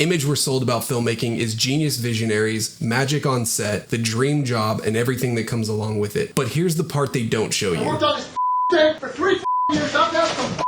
image we're sold about filmmaking is genius visionaries, magic on set, the dream job, and everything that comes along with it. But here's the part they don't show you. I worked on this thing for 3 years. I'm not some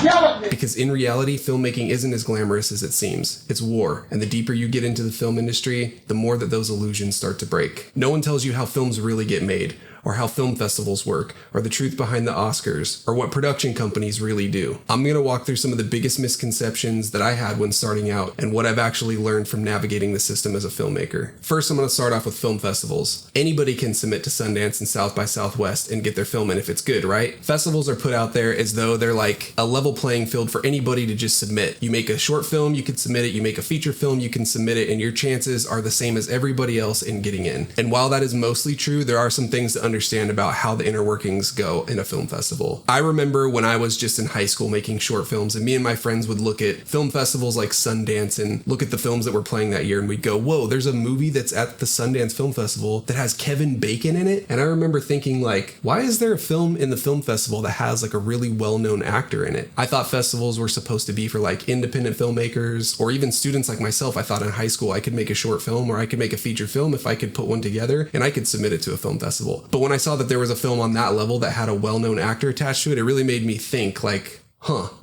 yell at me. Because in reality, filmmaking isn't as glamorous as it seems. It's war, and the deeper you get into the film industry, the more that those illusions start to break. No one tells you how films really get made, or how film festivals work, or the truth behind the Oscars, or what production companies really do. I'm going to walk through some of the biggest misconceptions that I had when starting out, and what I've actually learned from navigating the system as a filmmaker. First, I'm going to start off with film festivals. Anybody can submit to Sundance and South by Southwest and get their film in if it's good, right? Festivals are put out there as though they're like a level playing field for anybody to just submit. You make a short film, you can submit it. You make a feature film, you can submit it, and your chances are the same as everybody else in getting in. And while that is mostly true, there are some things to understand about how the inner workings go in a film festival. I remember when I was just in high school making short films, and me and my friends would look at film festivals like Sundance and look at the films that were playing that year, and we'd go, whoa, there's a movie that's at the Sundance Film Festival that has Kevin Bacon in it. And I remember thinking, like, why is there a film in the film festival that has like a really well-known actor in it? I thought festivals were supposed to be for like independent filmmakers or even students like myself. I thought in high school I could make a short film or I could make a feature film if I could put one together and I could submit it to a film festival. But when I saw that there was a film on that level that had a well-known actor attached to it, it really made me think, like,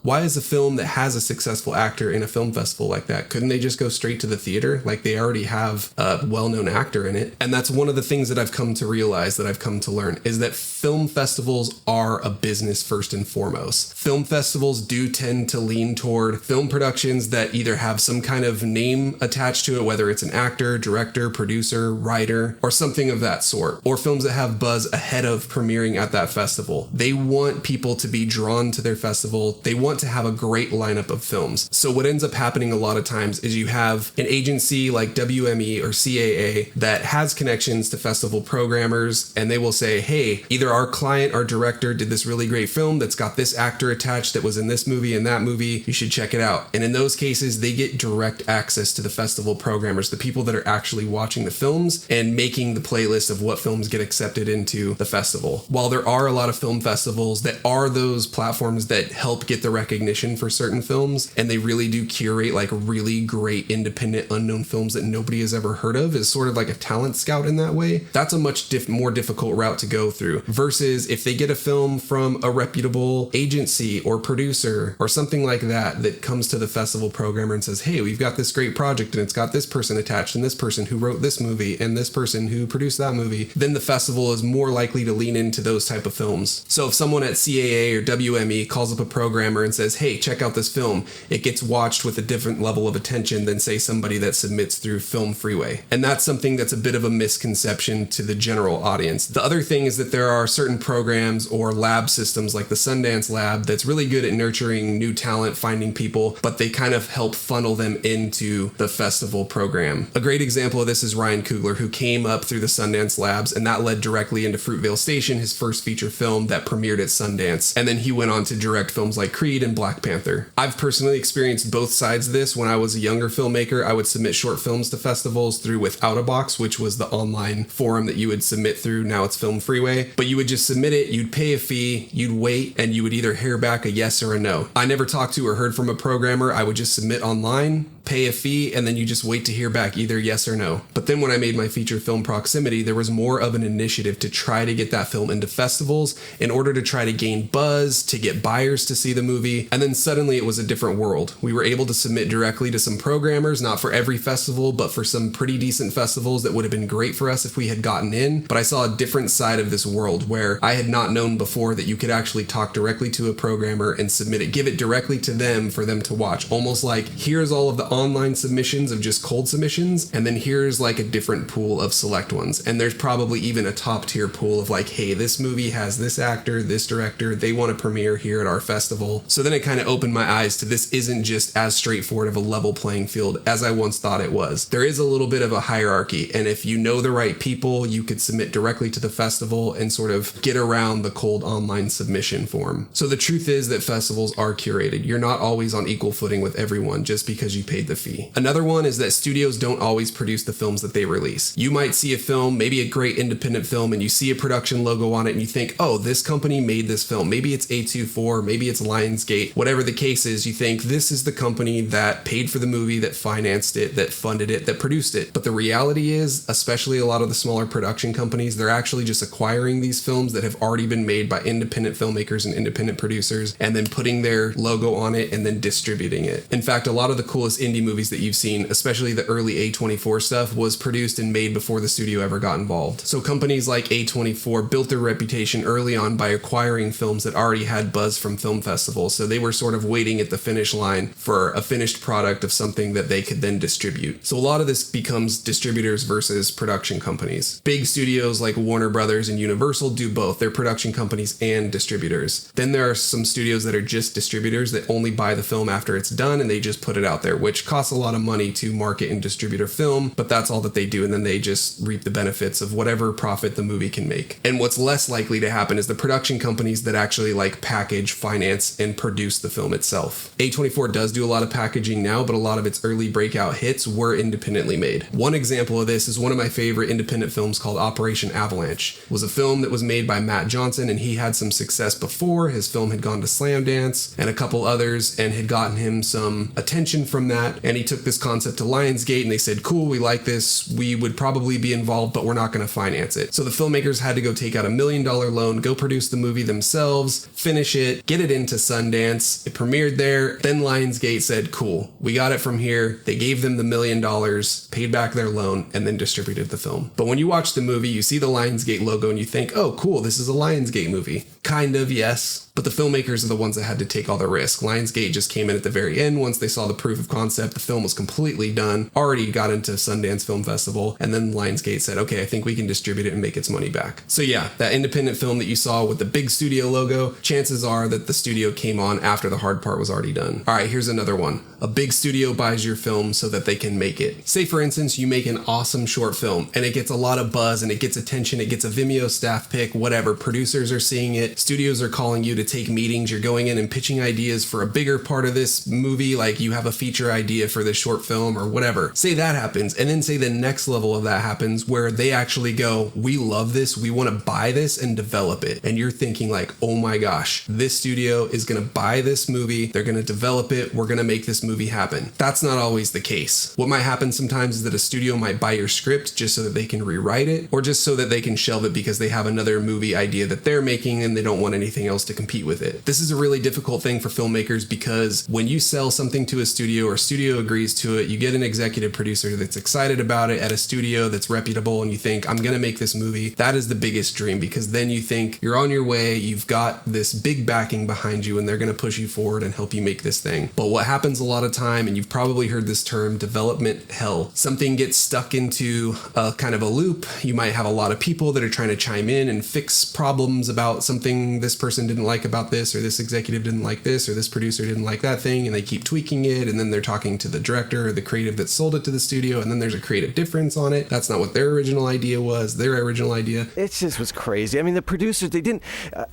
why is a film that has a successful actor in a film festival like that? Couldn't they just go straight to the theater? Like, they already have a well-known actor in it. And that's one of the things that I've come to realize, that I've come to learn, is that film festivals are a business first and foremost. Film festivals do tend to lean toward film productions that either have some kind of name attached to it, whether it's an actor, director, producer, writer, or something of that sort, or films that have buzz ahead of premiering at that festival. They want people to be drawn to their festival. They want to have a great lineup of films. So what ends up happening a lot of times is you have an agency like WME or CAA that has connections to festival programmers, and they will say, hey, either our client, our director did this really great film that's got this actor attached that was in this movie and that movie, you should check it out. And in those cases, they get direct access to the festival programmers, the people that are actually watching the films and making the playlist of what films get accepted into the festival. While there are a lot of film festivals that are those platforms that help get the recognition for certain films, and they really do curate like really great independent unknown films that nobody has ever heard of, is sort of like a talent scout in that way. That's a much more difficult route to go through, versus if they get a film from a reputable agency or producer or something like that that comes to the festival programmer and says, hey, we've got this great project and it's got this person attached and this person who wrote this movie and this person who produced that movie, then the festival is more likely to lean into those type of films. So if someone at CAA or WME calls up a programmer and says, hey, check out this film, it gets watched with a different level of attention than, say, somebody that submits through Film Freeway. And that's something that's a bit of a misconception to the general audience. The other thing is that there are certain programs or lab systems like the Sundance Lab that's really good at nurturing new talent, finding people, but they kind of help funnel them into the festival program. A great example of this is Ryan Coogler, who came up through the Sundance Labs, and that led directly into Fruitvale Station, his first feature film that premiered at Sundance. And then he went on to direct films like Creed and Black Panther. I've personally experienced both sides of this. When I was a younger filmmaker, I would submit short films to festivals through Without a Box, which was the online forum that you would submit through. Now it's Film Freeway. But you would just submit it, you'd pay a fee, you'd wait, and you would either hear back a yes or a no. I never talked to or heard from a programmer. I would just submit online, pay a fee, and then you just wait to hear back either yes or no. But then when I made my feature film Proximity, there was more of an initiative to try to get that film into festivals in order to try to gain buzz, to get buyers to see the movie. And then suddenly it was a different world. We were able to submit directly to some programmers, not for every festival, but for some pretty decent festivals that would have been great for us if we had gotten in. But I saw a different side of this world where I had not known before that you could actually talk directly to a programmer and submit it, give it directly to them for them to watch. Almost like, here's all of the online submissions of just cold submissions, and then here's like a different pool of select ones. And there's probably even a top tier pool of like, hey, this movie has this actor, this director, they want to premiere here at our festival. So then it kind of opened my eyes to this isn't just as straightforward of a level playing field as I once thought it was. There is a little bit of a hierarchy, and if you know the right people, you could submit directly to the festival and sort of get around the cold online submission form. So the truth is that festivals are curated. You're not always on equal footing with everyone just because you paid paid the fee. Another one is that studios don't always produce the films that they release. You might see a film, maybe a great independent film, and you see a production logo on it and you think, oh, this company made this film. Maybe it's A24, maybe it's Lionsgate, whatever the case is, you think this is the company that paid for the movie, that financed it, that funded it, that produced it. But the reality is, especially a lot of the smaller production companies, they're actually just acquiring these films that have already been made by independent filmmakers and independent producers, and then putting their logo on it and then distributing it. In fact, a lot of the coolest indie movies that you've seen, especially the early A24 stuff, was produced and made before the studio ever got involved. So companies like A24 built their reputation early on by acquiring films that already had buzz from film festivals. So they were sort of waiting at the finish line for a finished product of something that they could then distribute. So a lot of this becomes distributors versus production companies. Big studios like Warner Brothers and Universal do both. They're production companies and distributors. Then there are some studios that are just distributors that only buy the film after it's done and they just put it out there, which costs a lot of money to market and distribute a film, but that's all that they do, and then they just reap the benefits of whatever profit the movie can make. And what's less likely to happen is the production companies that actually like package, finance, and produce the film itself. A24 does do a lot of packaging now, but a lot of its early breakout hits were independently made. One example of this is one of my favorite independent films called Operation Avalanche. It was a film that was made by Matt Johnson, and he had some success before. His film had gone to Slamdance and a couple others and had gotten him some attention from that, and he took this concept to Lionsgate and they said, cool, we like this, we would probably be involved, but we're not going to finance it. So the filmmakers had to go take out $1 million loan, go produce the movie themselves, finish it, get it into Sundance. It premiered there. Then Lionsgate said, cool, we got it from here. They gave them the $1 million, paid back their loan, and then distributed the film. But when you watch the movie, you see the Lionsgate logo and you think, oh, cool, this is a Lionsgate movie. Kind of, yes. But the filmmakers are the ones that had to take all the risk. Lionsgate just came in at the very end once they saw the proof of concept. The film was completely done, already got into Sundance Film Festival, and then Lionsgate said, okay, I think we can distribute it and make its money back. So yeah, that independent film that you saw with the big studio logo, chances are that the studio came on after the hard part was already done. All right, here's another one. A big studio buys your film so that they can make it. Say, for instance, you make an awesome short film and it gets a lot of buzz and it gets attention, it gets a Vimeo staff pick, whatever. Producers are seeing it, studios are calling you to take meetings, you're going in and pitching ideas for a bigger part of this movie, like you have a feature idea for this short film or whatever. Say that happens, and then say the next level of that happens where they actually go, we love this, we want to buy this and develop it. And you're thinking like, oh my gosh, this studio is going to buy this movie, they're going to develop it, we're going to make this movie happen. That's not always the case. What might happen sometimes is that a studio might buy your script just so that they can rewrite it, or just so that they can shelve it because they have another movie idea that they're making and they don't want anything else to compete with it. This is a really difficult thing for filmmakers because when you sell something to a studio or a studio agrees to it, you get an executive producer that's excited about it at a studio that's reputable and you think, I'm going to make this movie. That is the biggest dream because then you think you're on your way, you've got this big backing behind you and they're going to push you forward and help you make this thing. But what happens a lot of time, and you've probably heard this term, development hell. Something gets stuck into a kind of a loop. You might have a lot of people that are trying to chime in and fix problems about something this person didn't like about this, or this executive didn't like this, or this producer didn't like that thing, and they keep tweaking it, and then they're talking to the director or the creative that sold it to the studio, and then there's a creative difference on it. That's not what their original idea was, their original idea. It just was crazy. I mean, the producers, they didn't,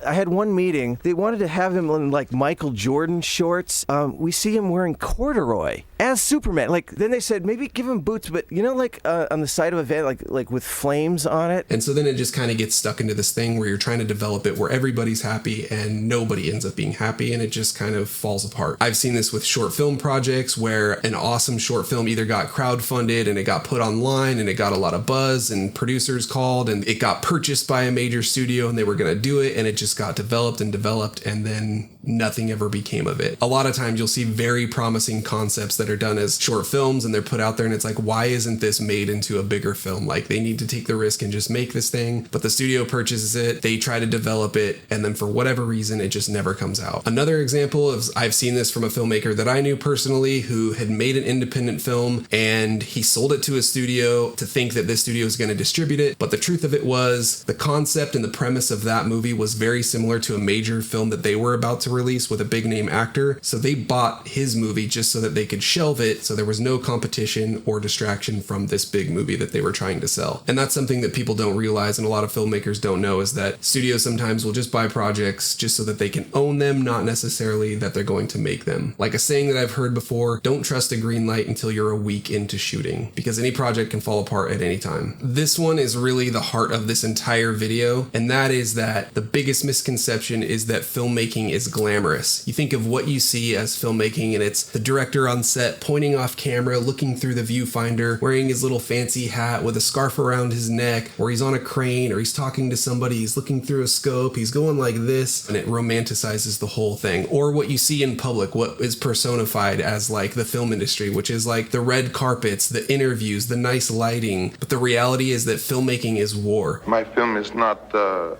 I had one meeting, they wanted to have him in like Michael Jordan shorts. We see him wearing corduroy as Superman. Like, then they said, maybe give him boots, but you know, like on the side of a van, like with flames on it. And so then it just kind of gets stuck into this thing where you're trying to develop it where everybody's happy and nobody ends up being happy, and it just kind of falls apart. I've seen this with short film projects where an awesome short film either got crowdfunded and it got put online and it got a lot of buzz and producers called and it got purchased by a major studio and they were going to do it, and it just got developed and then nothing ever became of it. A lot of times you'll see very promising concepts that are done as short films and they're put out there and it's like, why isn't this made into a bigger film? Like, they need to take the risk and just make this thing, but the studio purchases it, they try to develop it, and then for whatever reason it just never comes out. Another example of, I've seen this from a filmmaker that I knew personally who had made an independent film and he sold it to a studio to think that this studio is going to distribute it, but the truth of it was the concept and the premise of that movie was very similar to a major film that they were about to release with a big name actor, so they bought his movie just so that they could shelve it, so there was no competition or distraction from this big movie that they were trying to sell. And that's something that people don't realize and a lot of filmmakers don't know, is that studios sometimes will just buy projects just so that they can own them, not necessarily that they're going to make them. Like a saying that I've heard before, don't trust a green light until you're a week into shooting, because any project can fall apart at any time. This one is really the heart of this entire video, and that is that the biggest misconception is that filmmaking is glamorous. You think of what you see as filmmaking, and it's the director on set pointing off camera, looking through the viewfinder, wearing his little fancy hat with a scarf around his neck, or he's on a crane, or he's talking to somebody, he's looking through a scope, he's going like this, and it romanticizes the whole thing. Or what you see in public, what is personified as like the film industry, which is like the red carpets, the interviews, the nice lighting. But the reality is that filmmaking is war. My film is not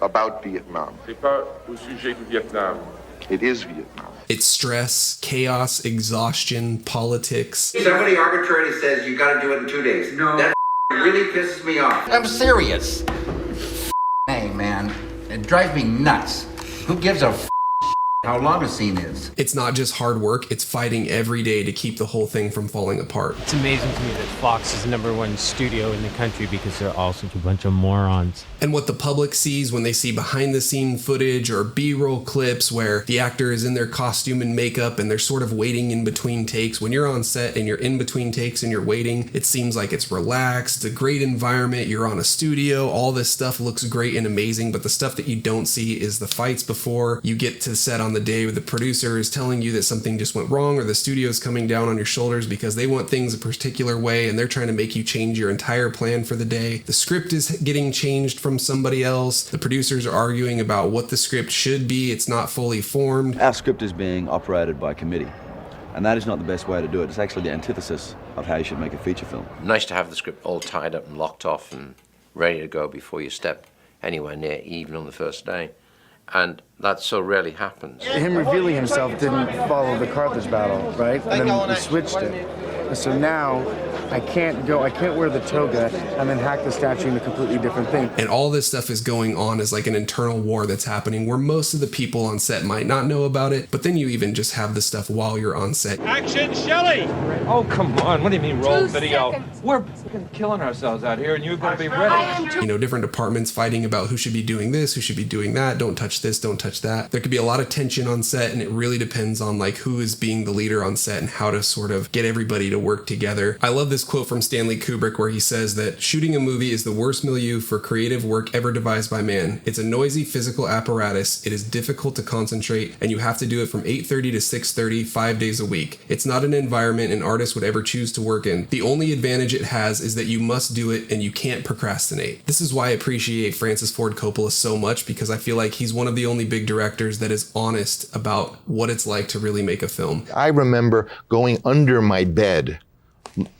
about Vietnam. C'est pas au sujet du Vietnam. It is Vietnam. It's stress, chaos, exhaustion, politics. Somebody arbitrarily says you gotta do it in 2 days. No. That really pisses me off. I'm serious. Hey, man, it drives me nuts. Who gives a how long a scene is? It's not just hard work, it's fighting every day to keep the whole thing from falling apart. It's amazing to me that Fox is the #1 studio in the country because they're all such a bunch of morons. And what the public sees when they see behind the scene footage or B-roll clips where the actor is in their costume and makeup and they're sort of waiting in between takes. When you're on set and you're in between takes and you're waiting, it seems like it's relaxed, it's a great environment, you're on a studio, all this stuff looks great and amazing, but the stuff that you don't see is the fights before you get to set on the day where the producer is telling you that something just went wrong, or the studio is coming down on your shoulders because they want things a particular way and they're trying to make you change your entire plan for the day. The script is getting changed from somebody else. The producers are arguing about what the script should be. It's not fully formed. Our script is being operated by committee, and that is not the best way to do it. It's actually the antithesis of how you should make a feature film. Nice to have the script all tied up and locked off and ready to go before you step anywhere near, even on the first day. And that so rarely happens. Him revealing himself didn't follow the Carthage battle, right? And then we switched it. And so now I can't wear the toga and then hack the statue into a completely different thing. And all this stuff is going on as like an internal war that's happening where most of the people on set might not know about it, but then you even just have this stuff while you're on set. Action, Shelley! Oh, come on. What do you mean roll video? We're killing ourselves out here and you're going to be ready. You know, different departments fighting about who should be doing this, who should be doing that, don't touch this, don't touch that. There could be a lot of tension on set, and it really depends on like who is being the leader on set and how to sort of get everybody to work together. I love this quote from Stanley Kubrick where he says that shooting a movie is the worst milieu for creative work ever devised by man. It's a noisy physical apparatus, it is difficult to concentrate, and you have to do it from 8:30 to 6:30, 5 days a week. It's not an environment an artist would ever choose to work in. The only advantage it has is that you must do it and you can't procrastinate. This is why I appreciate Francis Ford Coppola so much, because I feel like he's one of the only big directors that is honest about what it's like to really make a film. I remember going under my bed,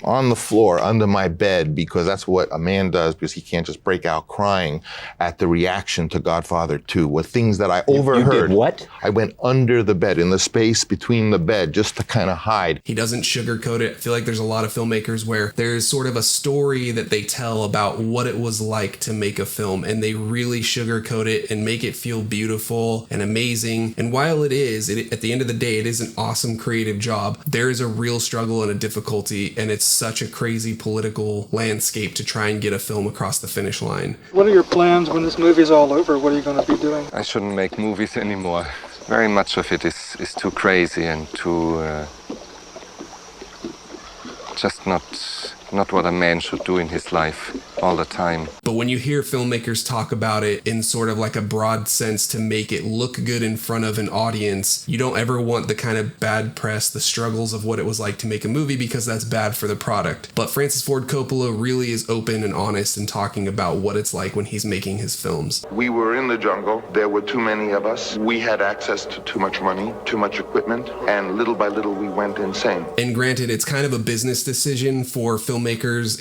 on the floor under my bed, because that's what a man does, because he can't just break out crying at the reaction to Godfather 2, with things that I overheard. You did what? I went under the bed, in the space between the bed, just to kind of hide. He doesn't sugarcoat it. I feel like there's a lot of filmmakers where there's sort of a story that they tell about what it was like to make a film, and they really sugarcoat it and make it feel beautiful and amazing. And while it is, at the end of the day, it is an awesome creative job, there is a real struggle and a difficulty, and it's such a crazy political landscape to try and get a film across the finish line. What are your plans when this movie's all over? What are you going to be doing? I shouldn't make movies anymore. Very much of it is too crazy and too just not what a man should do in his life all the time. But when you hear filmmakers talk about it in sort of like a broad sense to make it look good in front of an audience, you don't ever want the kind of bad press, the struggles of what it was like to make a movie, because that's bad for the product. But Francis Ford Coppola really is open and honest in talking about what it's like when he's making his films. We were in the jungle. There were too many of us. We had access to too much money, too much equipment, and little by little we went insane. And granted, it's kind of a business decision for filmmakers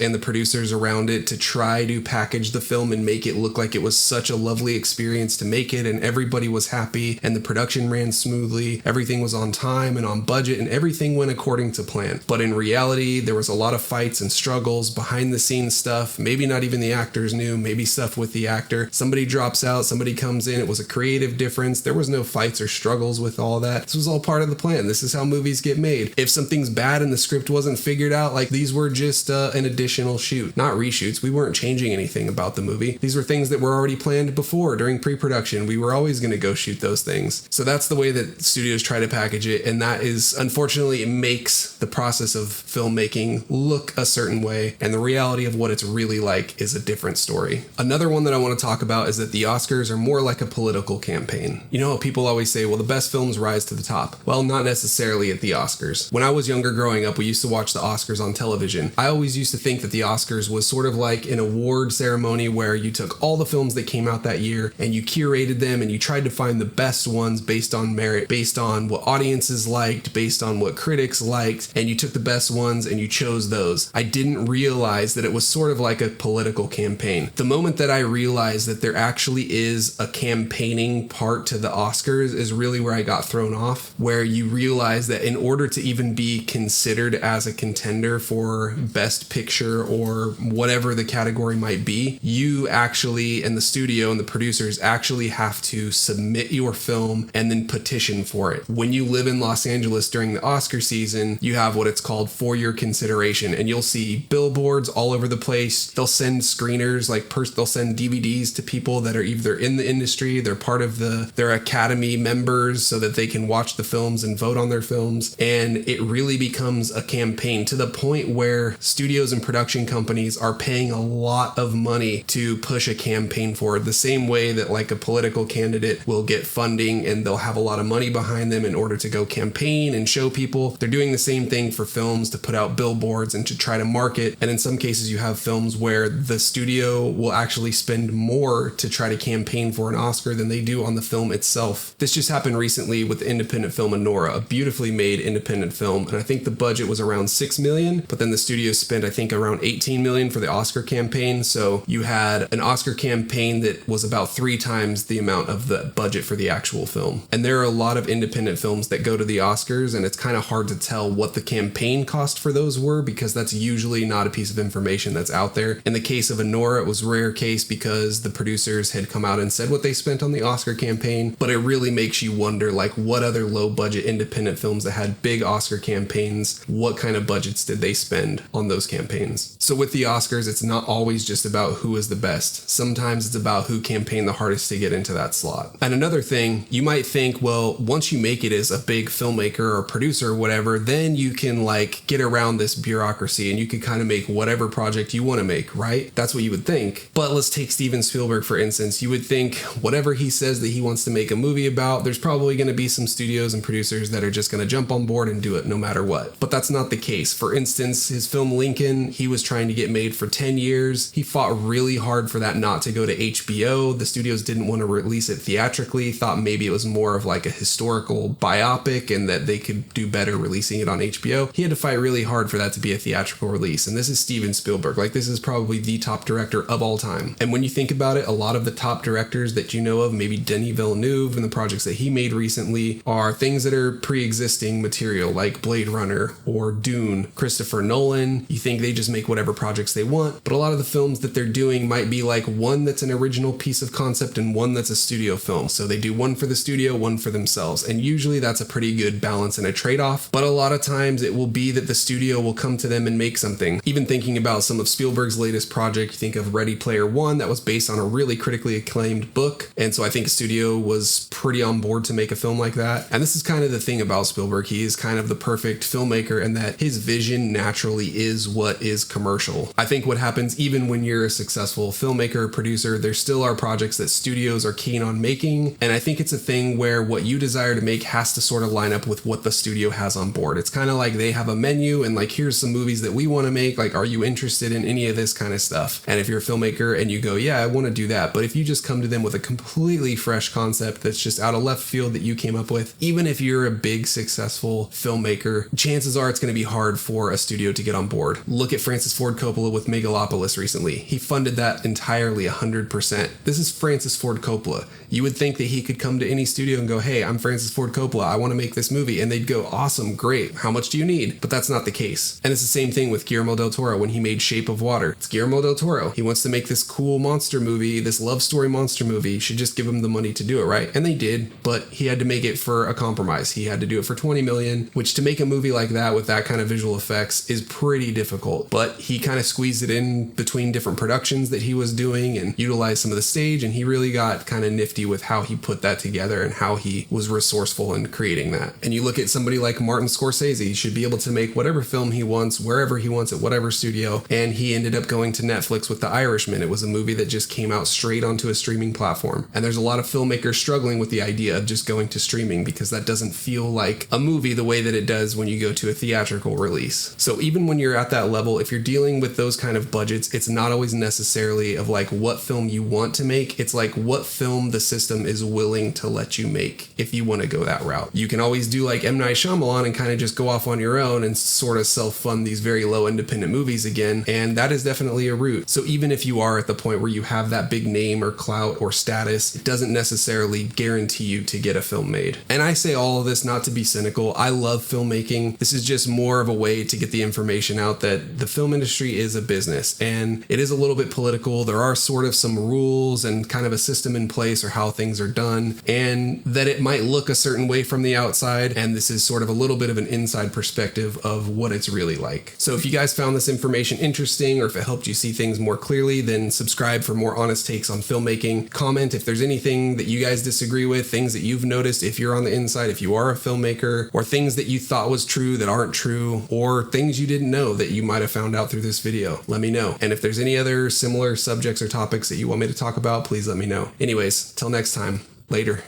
and the producers around it to try to package the film and make it look like it was such a lovely experience to make it, and everybody was happy and the production ran smoothly, everything was on time and on budget, and everything went according to plan. But in reality, there was a lot of fights and struggles, behind the scenes stuff, maybe not even the actors knew, maybe stuff with the actor. Somebody drops out, somebody comes in, it was a creative difference. There was no fights or struggles with all that. This was all part of the plan. This is how movies get made. If something's bad and the script wasn't figured out, like these were just an additional shoot, not reshoots. We weren't changing anything about the movie. These were things that were already planned before during pre-production. We were always going to go shoot those things. So that's the way that studios try to package it. And that is, unfortunately, it makes the process of filmmaking look a certain way. And the reality of what it's really like is a different story. Another one that I want to talk about is that the Oscars are more like a political campaign. You know, people always say, well, the best films rise to the top. Well, not necessarily at the Oscars. When I was younger growing up, we used to watch the Oscars on television. I always used to think that the Oscars was sort of like an award ceremony where you took all the films that came out that year and you curated them and you tried to find the best ones based on merit, based on what audiences liked, based on what critics liked, and you took the best ones and you chose those. I didn't realize that it was sort of like a political campaign. The moment that I realized that there actually is a campaigning part to the Oscars is really where I got thrown off, where you realize that in order to even be considered as a contender for Best Picture or whatever the category might be, you actually, and the studio and the producers actually have to submit your film and then petition for it. When you live in Los Angeles during the Oscar season, you have what it's called for your consideration, and you'll see billboards all over the place. They'll send screeners, like they'll send DVDs to people that are either in the industry, they're part of their Academy members so that they can watch the films and vote on their films. And it really becomes a campaign to the point where studios and production companies are paying a lot of money to push a campaign forward, the same way that like a political candidate will get funding and they'll have a lot of money behind them in order to go campaign and show people. They're doing the same thing for films to put out billboards and to try to market. And in some cases you have films where the studio will actually spend more to try to campaign for an Oscar than they do on the film itself. This just happened recently with the independent film Anora, a beautifully made independent film, and I think the budget was around $6 million, but then the studio spent I think around $18 million for the Oscar campaign. So you had an Oscar campaign that was about 3 times the amount of the budget for the actual film. And there are a lot of independent films that go to the Oscars, and it's kind of hard to tell what the campaign cost for those were because that's usually not a piece of information that's out there. In the case of Anora, it was a rare case because the producers had come out and said what they spent on the Oscar campaign, but it really makes you wonder like what other low budget independent films that had big Oscar campaigns, what kind of budgets did they spend on those campaigns? So with the Oscars, it's not always just about who is the best. Sometimes it's about who campaigned the hardest to get into that slot. And another thing, you might think, well, once you make it as a big filmmaker or producer or whatever, then you can like get around this bureaucracy and you can kind of make whatever project you want to make, right? That's what you would think. But let's take Steven Spielberg, for instance. You would think whatever he says that he wants to make a movie about, there's probably going to be some studios and producers that are just going to jump on board and do it no matter what. But that's not the case. For instance, his film Lincoln, he was trying to get made for 10 years. He fought really hard for that not to go to HBO. The studios didn't want to release it theatrically, thought maybe it was more of like a historical biopic and that they could do better releasing it on HBO. He had to fight really hard for that to be a theatrical release. And this is Steven Spielberg. Like, this is probably the top director of all time. And when you think about it, a lot of the top directors that you know of, maybe Denis Villeneuve and the projects that he made recently, are things that are pre-existing material like Blade Runner or Dune. Christopher Nolan, you think they just make whatever projects they want, but a lot of the films that they're doing might be like one that's an original piece of concept and one that's a studio film. So they do one for the studio, one for themselves. And usually that's a pretty good balance and a trade-off. But a lot of times it will be that the studio will come to them and make something. Even thinking about some of Spielberg's latest project, you think of Ready Player One, that was based on a really critically acclaimed book. And so I think a studio was pretty on board to make a film like that. And this is kind of the thing about Spielberg. He is kind of the perfect filmmaker in that his vision naturally is what is commercial. I think what happens even when you're a successful filmmaker or producer, there still are projects that studios are keen on making. And I think it's a thing where what you desire to make has to sort of line up with what the studio has on board. It's kind of like they have a menu and like, here's some movies that we want to make. Like, are you interested in any of this kind of stuff? And if you're a filmmaker and you go, yeah, I want to do that. But if you just come to them with a completely fresh concept that's just out of left field that you came up with, even if you're a big successful filmmaker, chances are it's going to be hard for a studio to get on board. Look at Francis Ford Coppola with Megalopolis recently. He funded that entirely 100%. This is Francis Ford Coppola. You would think that he could come to any studio and go, hey, I'm Francis Ford Coppola, I want to make this movie. And they'd go, awesome, great. How much do you need? But that's not the case. And it's the same thing with Guillermo del Toro when he made Shape of Water. It's Guillermo del Toro. He wants to make this cool monster movie, this love story monster movie. You should just give him the money to do it, right? And they did, but he had to make it for a compromise. He had to do it for $20 million, which to make a movie like that with that kind of visual effects is pretty difficult. But he kind of squeezed it in hopping between different productions that he was doing and utilized some of the stage, and he really got kind of nifty with how he put that together and how he was resourceful in creating that. And you look at somebody like Martin Scorsese, he should be able to make whatever film he wants, wherever he wants, at whatever studio, and he ended up going to Netflix with The Irishman. It was a movie that just came out straight onto a streaming platform. And there's a lot of filmmakers struggling with the idea of just going to streaming because that doesn't feel like a movie the way that it does when you go to a theatrical release. So even when you're at that level, if you're dealing with those kind of budgets, it's not always necessarily of like what film you want to make. It's like what film the system is willing to let you make if you want to go that route. You can always do like M. Night Shyamalan and kind of just go off on your own and sort of self-fund these very low independent movies again, and that is definitely a route. So even if you are at the point where you have that big name or clout or status, it doesn't necessarily guarantee you to get a film made. And I say all of this not to be cynical. I love filmmaking. This is just more of a way to get the information out that the film industry is a business and it is a little bit political. There are sort of some rules and kind of a system in place or how things are done, and that it might look a certain way from the outside, and this is sort of a little bit of an inside perspective of what it's really like. So if you guys found this information interesting, or if it helped you see things more clearly, then subscribe for more honest takes on filmmaking. Comment if there's anything that you guys disagree with, things that you've noticed if you're on the inside, if you are a filmmaker, or things that you thought was true that aren't true, or things you didn't know that you might have found out through this video. Let me know. And if there's any other similar subjects or topics that you want me to talk about, please let me know. Anyways, till next time, later.